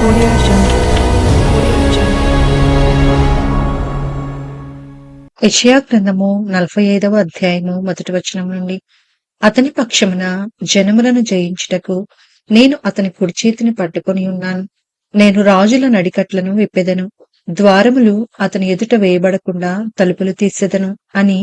Audio Jungle. Audio Jungle. యెషయా గ్రంథము 45వ అధ్యాయము మొదటి వచనం నుండి. అతని పక్షమున జనములను జయించుటకు నేను అతని కుడి చేతిని పట్టుకొని ఉన్నాను. నేను రాజుల నడికట్లను విప్పెదను, ద్వారములు అతని ఎదుట వేయబడకుండా తలుపులు తీసెదను అని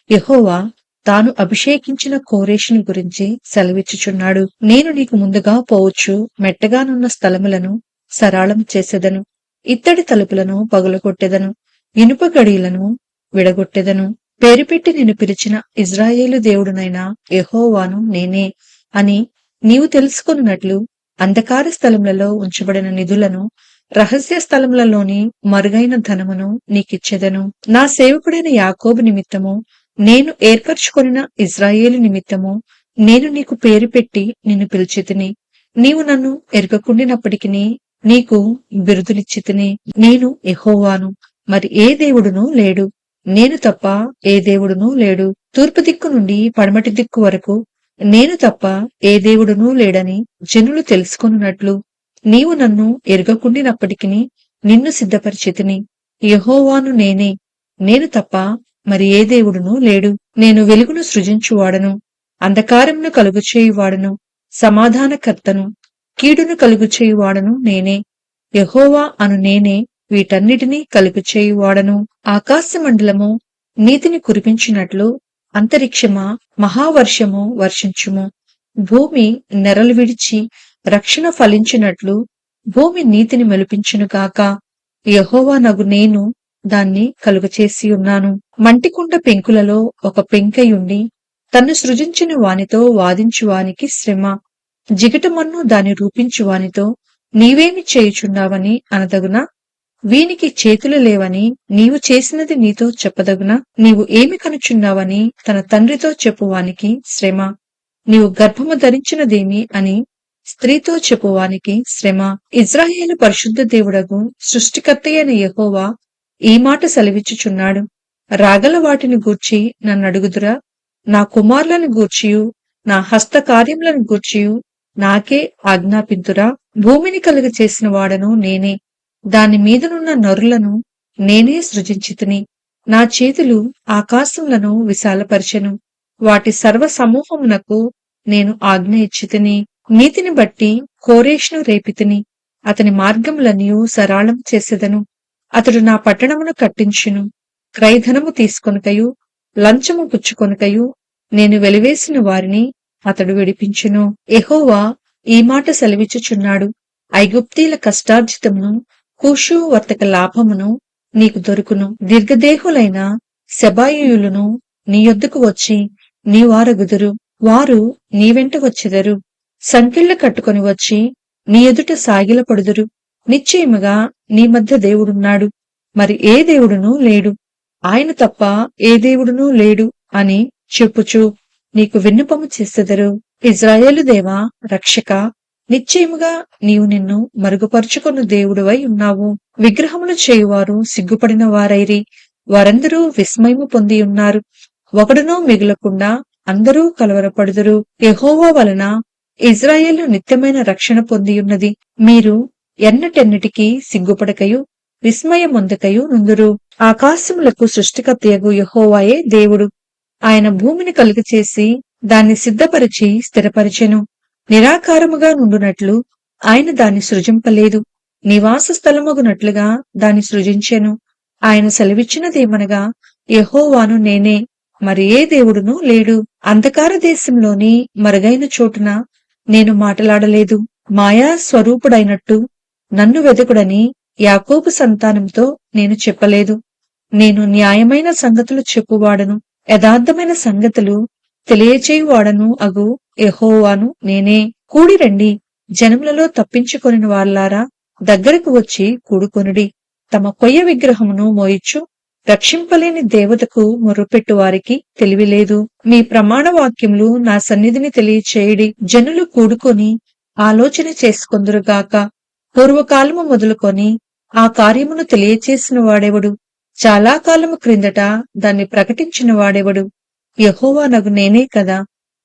యెహోవా తాను అభిషేకించిన కోరేషుని గురించి సెలవిచ్చుచున్నాడు. నేను నీకు ముందుగా పోవచ్చు మెట్టగానున్న స్థలములను సరాళము చేసెదను, ఇత్తడి తలుపులను పగులగొట్టెదను, ఇనుప గడియలను విడగొట్టెదను. పేరుపెట్టి నేను పిలిచిన ఇజ్రాయేలు దేవుడునైన యెహోవాను నేనే అని నీవు తెలుసుకొనున్నట్లు అంధకార స్థలములలో ఉంచబడిన నిధులను, రహస్య స్థలములలోని మరుగైన ధనమును నీకిచ్చెదను. నా సేవకుడైన యాకోబు నిమిత్తము, నేను ఏర్పరచుకొనిన ఇజ్రాయేలు నిమిత్తము నేను నీకు పేరు పెట్టి నిన్ను పిలిచితిని. నీవు నన్ను ఎరుగకుండినప్పటికిని నీకు బిరుదులిచ్చితిని. నేను యెహోవాను, మరి ఏ దేవుడునూ లేడు, నేను తప్ప ఏ దేవుడునూ లేడు. తూర్పు దిక్కు నుండి పడమటి దిక్కు వరకు నేను తప్ప ఏ దేవుడునూ లేడని జనులు తెలుసుకొనున్నట్లు నీవు నన్ను ఎరుగకుండినప్పటికిని నిన్ను సిద్ధపరిచితిని. యెహోవాను నేనే, నేను తప్ప మరి ఏ దేవుడునూ లేడు. నేను వెలుగును సృజించువాడను, అంధకారమును కలుగుచేయువాడను, సమాధానకర్తను, కీడును కలుగుచేయువాడను నేనే. యెహోవా అను నేనే వీటన్నిటినీ కలుగుచేయువాడను. ఆకాశమండలము నీతిని కురిపించినట్లు అంతరిక్షమా మహావర్షము వర్షించుము. భూమి నెరలు విడిచి రక్షణ ఫలించినట్లు భూమి నీతిని మెలిపించునుగాక. యెహోవా నగు నేను దాన్ని కలుగచేసి ఉన్నాను. మంటికుండ పెంకులలో ఒక పెంకయుండి తన్ను సృజించిన వానితో వాదించువానికి శ్రమ. జిగటమన్ను దాని రూపించువానితో నీవేమి చేయుచున్నావని అనదగునా? వీనికి చేతులు లేవని నీవు చేసినది నీతో చెప్పదగునా? నీవు ఏమి కనుచున్నావని తన తండ్రితో చెప్పువానికి శ్రమ. నీవు గర్భము ధరించినదేమి అని స్త్రీతో చెప్పువానికి శ్రమ. ఇజ్రాయేలు పరిశుద్ధ దేవుడగు సృష్టికర్తయైన యెహోవా ఈ మాట సెలవిచ్చుచున్నాడు. రాగల వాటిని గూర్చి నన్నడుగుదురా? నా కుమారులను గూర్చియు నా హస్తకార్యములను గూర్చియు నాకే ఆజ్ఞాపింతురా? భూమిని కలుగ చేసిన వాడను నేనే, దాని మీదనున్న నరులను నేనే సృజించితిని. నా చేతులు ఆకాశములను విశాలపరచెను, వాటి సర్వ సమూహమునకు నేను ఆజ్ఞ ఇచ్చితిని. నీతిని బట్టి కోరేషును రేపితిని, అతని మార్గములనియు సరాళం చేసెదను. అతడు నా పట్టణమును కట్టించును, క్రయధనము తీసుకొనుకయు లంచము పుచ్చుకొనుకయు నేను వెలివేసిన వారిని అతడు విడిపించును. యెహోవా ఈ మాట సెలవిచ్చుచున్నాడు. ఐగుప్తీల కష్టార్జితమును కూషు వర్తక లాభమును నీకు దొరుకును. దీర్ఘదేహులైన శెబాయీయులను నీ యొద్దకు వచ్చి నీ వారగుదురు, వారు నీ వెంట వచ్చెదరు. సంకెళ్లు కట్టుకొని వచ్చి నీ ఎదుట సాగిలపడుదురు. నిశ్చయముగా నీ మధ్య దేవుడున్నాడు, మరి ఏ దేవుడునూ లేడు, ఆయన తప్ప ఏ దేవుడునూ లేడు అని చెప్పుచు నీకు విన్నపము చేసెదరు. ఇజ్రాయేలు దేవా, రక్షక, నిశ్చయముగా నీవు నిన్ను మరుగుపరుచుకొను దేవుడువై ఉన్నావు. విగ్రహములు చేయువారు సిగ్గుపడిన వారైరి, వారందరూ విస్మయము పొంది ఉన్నారు. ఒకడునూ మిగులకుండా అందరూ కలవరపడుదురు. యెహోవా వలన ఇజ్రాయేలు నిత్యమైన రక్షణ పొందియున్నది. మీరు ఎన్నటెన్నటికీ సిగ్గుపడకయు విస్మయమొందకయు నుందురు. ఆకాశములకు సృష్టికర్తయగు యెహోవాయే దేవుడు. ఆయన భూమిని కలుగచేసి దాన్ని సిద్ధపరిచి స్థిరపరిచెను. నిరాకారముగా నుండునట్లు ఆయన దాన్ని సృజింపలేదు, నివాస స్థలమగునట్లుగా దాన్ని సృజించెను. ఆయన సెలవిచ్చినదేమనగా, యెహోవాను నేనే, మరి ఏ దేవుడునూ లేడు. అంధకార దేశంలోని మరుగైన చోటున నేను మాటలాడలేదు. మాయా స్వరూపుడైనట్టు నన్ను వెదకుడని యాకోబు సంతానంతో నేను చెప్పలేదు. నేను న్యాయమైన సంగతులు చెప్పువాడను, యథార్థమైన సంగతులు తెలియచేయువాడను అగు యెహోవాను నేనే. కూడిరండి, జనములలో తప్పించుకొనిన వారలారా, దగ్గరకు వచ్చి కూడుకొనుడి. తమ కొయ్య విగ్రహమును మోయిచ్చు రక్షింపలేని దేవతకు మొర్రపెట్టు వారికి తెలివిలేదు. మీ ప్రమాణ వాక్యములు నా సన్నిధిని తెలియచేయుడి. జనులు కూడుకొని ఆలోచన చేసుకొందురుగాక. పూర్వకాలము మొదలుకొని ఆ కార్యమును తెలియచేసిన వాడెవడు? చాలా కాలము క్రిందట దాన్ని ప్రకటించిన వాడెవడు? యెహోవా నగు నేనే కదా.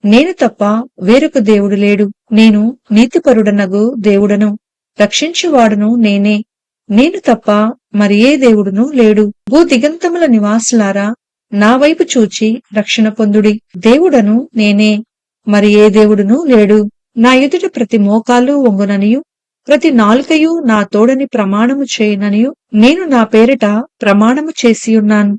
నేను తప్ప వేరొక దేవుడు లేడు. నేను నీతిపరుడనగు దేవుడను. రక్షించువాడును నేనే, నేను తప్ప మరి ఏ దేవుడునూ లేడు. భూదిగంతముల నివాసులారా, నా వైపు చూచి రక్షణ పొందుడి. దేవుడను నేనే, మరి ఏ దేవుడునూ లేడు. నా ఎదుట ప్రతి మోకాలు వంగుననియు ప్రతి నాలుకయు నా తోడని ప్రమాణము చేయుననియు నేను నా పేరిట ప్రమాణము చేసియున్నాను.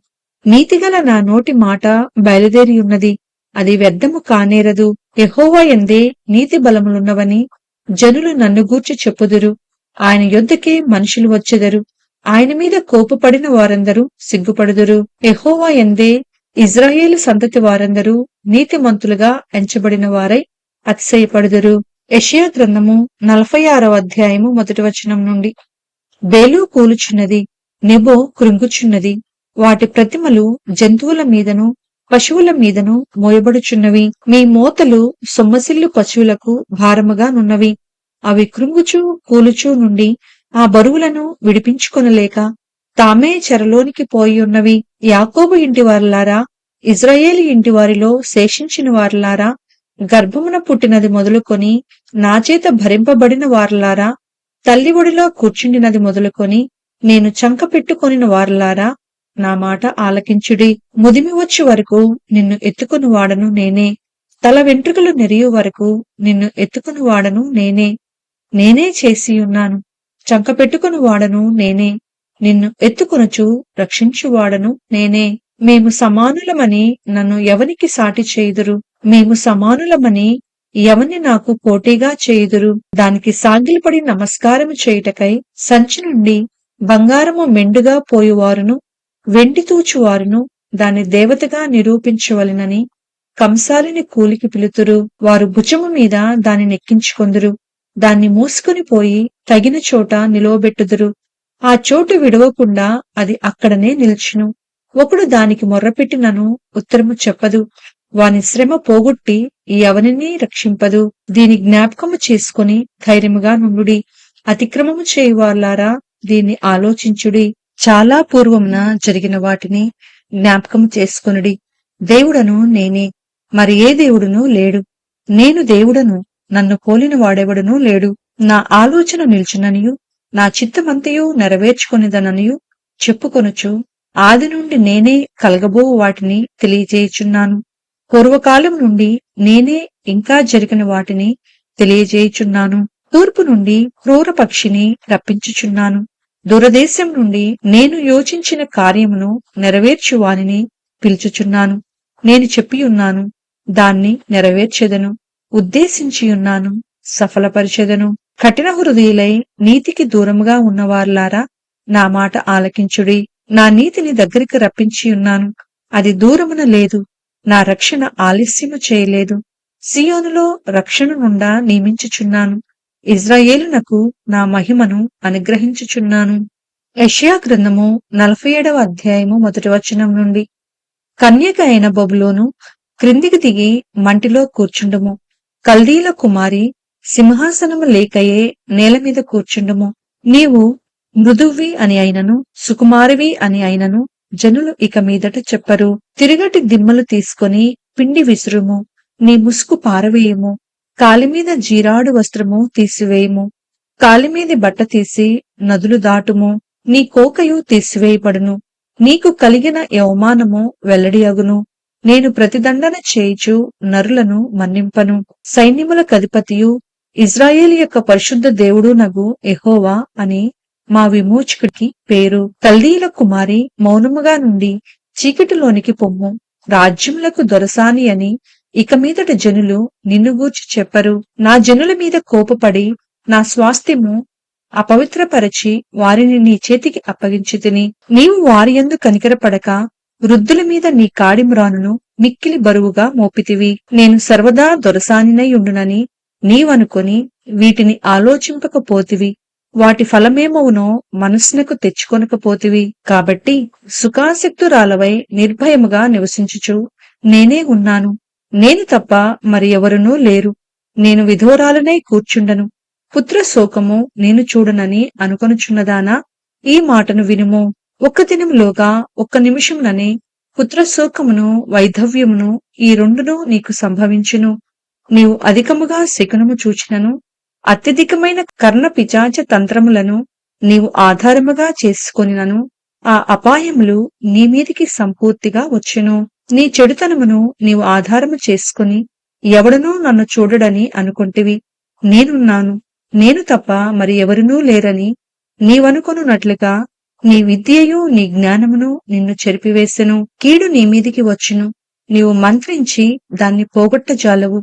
నీతిగల నా నోటి మాట బయలుదేరియున్నది, అది వ్యర్థము కానేరదు. యెహోవా యందే నీతి బలములున్నవని జనులు నన్ను గూర్చి చెప్పుదురు. ఆయన యొద్దకే మనుషులు వచ్చెదరు, ఆయన మీద కోపపడిన వారందరూ సిగ్గుపడుదురు. యెహోవా యందే ఇజ్రాయేలు సంతతి వారందరూ నీతిమంతులుగా ఎంచబడిన వారై అతిశయపడుదురు. యెషయా గ్రంథము 46వ అధ్యాయము 1వ వచనం నుండి. బేలు కూలుచున్నది, నెబో కృంగుచున్నది, వాటి ప్రతిమలు జంతువుల మీదను పశువుల మీదను మోయబడుచున్నవి. మీ మోతలు సొమ్మసిల్లు పశువులకు భారముగా నున్నవి. అవి కృంగుచూ కూలుచూ నుండి ఆ బరువులను విడిపించుకొనలేక తామే చెరలోనికి పోయి ఉన్నవి. యాకోబు ఇంటి వారలారా, ఇజ్రాయేలు ఇంటి వారిలో శేషించిన వారలారా, గర్భమున పుట్టినది మొదలుకొని నా చేత భరింపబడిన వారలారా, తల్లి ఒడిలో కూర్చుండినది మొదలుకొని నేను చంక పెట్టుకొనిన వారలారా, నా మాట ఆలకించుడి. ముదిమి వచ్చి వరకు నిన్ను ఎత్తుకుని వాడను నేనే, తల వెంట్రుకలు నెరియు వరకు నిన్ను ఎత్తుకుని వాడను నేనే. నేనే చేసియున్నాను, చంక పెట్టుకుని వాడను నేనే, నిన్ను ఎత్తుకొనుచు రక్షించువాడను నేనే. మేము సమానులమని నన్ను ఎవనికి సాటి చేయుదురు? మేము సమానులమని ఎవని నాకు పోటీగా చేయుదురు? దానికి సాగిలపడి నమస్కారము చేయుటకై సంచి నుండి బంగారము మెండుగా పోయువారును వెండి తూచువారును దాని దేవతగా నిరూపించవలెనని కంసాలిని కూలికి పిలుతురు. వారు భుజము మీద దాని నెక్కించుకొందురు, దాన్ని మూసుకొని పోయి తగిన చోట నిలువబెట్టుదురు. ఆ చోటు విడవకుండా అది అక్కడనే నిల్చును. ఒకడు దానికి మొర్రపెట్టినను ఉత్తరము చెప్పదు, వాని శ్రమ పోగొట్టి ఎవనినీ రక్షింపదు. దీని జ్ఞాపకము చేసుకుని ధైర్యముగా నుండుడి. అతిక్రమము చేయువార్లారా, దీన్ని ఆలోచించుడి. చాలా పూర్వమున జరిగిన వాటిని జ్ఞాపకము చేసుకొనుడి. దేవుడను నేనే, మరి ఏ దేవుడునూ లేడు. నేను దేవుడను, నన్ను పోలిన వాడెవడునూ లేడు. నా ఆలోచన నిల్చుననియు నా చిత్తమంతయు నెరవేర్చుకొనిదననియు చెప్పుకొనుచు ఆది నుండి నేనే కలగబో వాటిని తెలియజేయుచున్నాను. పూర్వకాలం నుండి నేనే ఇంకా జరిగిన వాటిని తెలియజేయుచున్నాను. తూర్పు నుండి క్రూర పక్షిని రప్పించుచున్నాను. దూరదేశం నుండి నేను యోచించిన కార్యమును నెరవేర్చు వానిని పిలుచుచున్నాను. నేను చెప్పియున్నాను, దాన్ని నెరవేర్చెదను. ఉద్దేశించియున్నాను, సఫలపరిచెదను. కఠిన హృదయులై నీతికి దూరముగా ఉన్నవార్లారా, నా మాట ఆలకించుడి. నా నీతిని దగ్గరికి రప్పించియున్నాను, అది దూరమున లేదు. నా రక్షణ ఆలస్యము చేయలేదు. సియోనులో రక్షణ నుండా నియమించుచున్నాను. ఇజ్రాయేలునకు నా మహిమను అనుగ్రహించుచున్నాను. యెషయా గ్రంథము 47వ అధ్యాయము 1వ వచనం నుండి. కన్యక అయిన బబులోను, క్రిందికి దిగి మంటిలో కూర్చుండుము. కల్దీల కుమారి, సింహాసనము లేకయే నేల మీద కూర్చుండుము. నీవు మృదువి అని అయినను సుకుమారివి అని అయినను జనులు ఇక మీదట చెప్పరు. తిరుగటి దిమ్మలు తీసుకొని పిండి విసురుము. నీ ముసుగు పారవేయము. కాలిమీద జీరాడు వస్త్రము తీసివేయము. కాలిమీది బట్ట తీసి నదులు దాటుము. నీ కోకయు తీసివేయబడును. నీకు కలిగిన అవమానము వెల్లడి అగును. నేను ప్రతిదండన చేయుచు నరులను మన్నింపను. సైన్యముల కధిపతియు ఇజ్రాయేలు యొక్క పరిశుద్ధ దేవుడు నగు యెహోవా అని మా విమోచకుడికి పేరు. కల్దీల కుమారి, మౌనముగా నుండి చీకటిలోనికి పొమ్ము. రాజ్యములకు దొరసాని అని ఇక మీదట జనులు నిన్ను గూర్చి చెప్పరు. నా జనుల మీద కోపపడి నా స్వాస్థ్యము అపవిత్రపరచి వారిని నీ చేతికి అప్పగించితిని. నీవు వారి యందు కనికరపడక వృద్ధుల మీద నీ కాడిమ్రానును మిక్కిలి బరువుగా మోపితివి. నేను సర్వదా దొరసానినై ఉండునని నీవనుకొని వీటిని ఆలోచింపకపోతివి. వాటి ఫలమేమవునో మనస్సునకు తెచ్చుకొనకపోతివి. కాబట్టి సుఖాసక్తురాలవై నిర్భయముగా నివసించుచు నేనే ఉన్నాను, నేను తప్ప మరి ఎవరునూ లేరు. నేను విధోరాలనై కూర్చుండను. పుత్ర శోకము నేను చూడనని అనుకొనుచున్నదానా, ఈ మాటను వినుము. ఒక్క దినములోగా, ఒక్క నిమిషముననే పుత్రశోకమును వైధవ్యమును ఈ రెండును నీకు సంభవించును. నీవు అధికముగా శకునము చూచినను అత్యధికమైన కర్ణ పిశాచ తంత్రములను నీవు ఆధారముగా చేసుకొనినను ఆ అపాయములు నీ మీదికి సంపూర్తిగా వచ్చెను. నీ చెడుతనమును నీవు ఆధారము చేసుకుని ఎవడనూ నన్ను చూడడని అనుకొంటివి. నేనున్నాను, నేను తప్ప మరి ఎవరునూ లేరని నీవనుకొనున్నట్లుగా నీ విద్యయు నీ జ్ఞానమును నిన్ను చెరిపివేసెను. కీడు నీ మీదికి వచ్చును, నీవు మంత్రించి దాన్ని పోగొట్టజాలవు.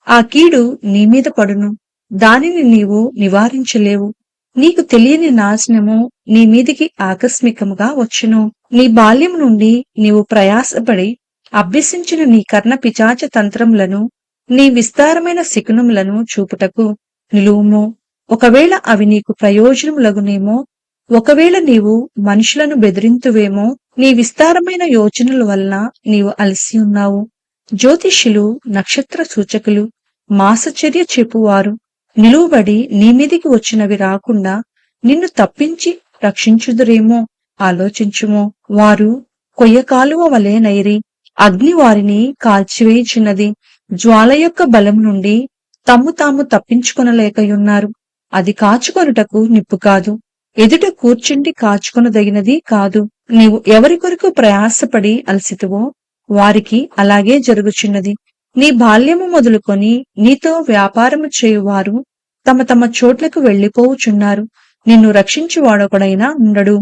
ఆ కీడు నీ మీద పడును, దానిని నీవు నివారించలేవు. నీకు తెలియని నాశనము నీ మీదికి ఆకస్మికముగా వచ్చును. నీ బాల్యం నుండి నీవు ప్రయాసపడి అభ్యసించిన నీ కర్ణ పిశాచ తంత్రములను, నీ విస్తారమైన శకునములను చూపుటకు నిలువుము. ఒకవేళ అవి నీకు ప్రయోజనములగునేమో, ఒకవేళ నీవు మనుషులను బెదిరింతువేమో. నీ విస్తారమైన యోచనల వలన నీవు అలసి ఉన్నావు. జ్యోతిష్యులు, నక్షత్ర సూచకులు, మాసచర్య చెప్పువారు నిలువబడి నీ మీదికి వచ్చినవి రాకుండా నిన్ను తప్పించి రక్షించుదురేమో ఆలోచించుము. వారు కొయ్య కాలువ వలె నైరి, అగ్ని వారిని కాల్చివేయుచున్నది. జ్వాల యొక్క బలము నుండి తమ్ము తాము తప్పించుకొనలేకయున్నారు. అది కాచుకొనుటకు నిప్పు కాదు, ఎదుట కూర్చుండి కాచుకొనదగినది కాదు. నీవు ఎవరి కొరకు ప్రయాసపడి అలసితువో వారికి అలాగే జరుగుచున్నది. నీ బాల్యము మొదలుకొని నీతో వ్యాపారము చేయువారు తమ తమ చోట్లకు వెళ్లిపోవుచున్నారు. నిన్ను రక్షించువాడొకడైనా ఉండడు.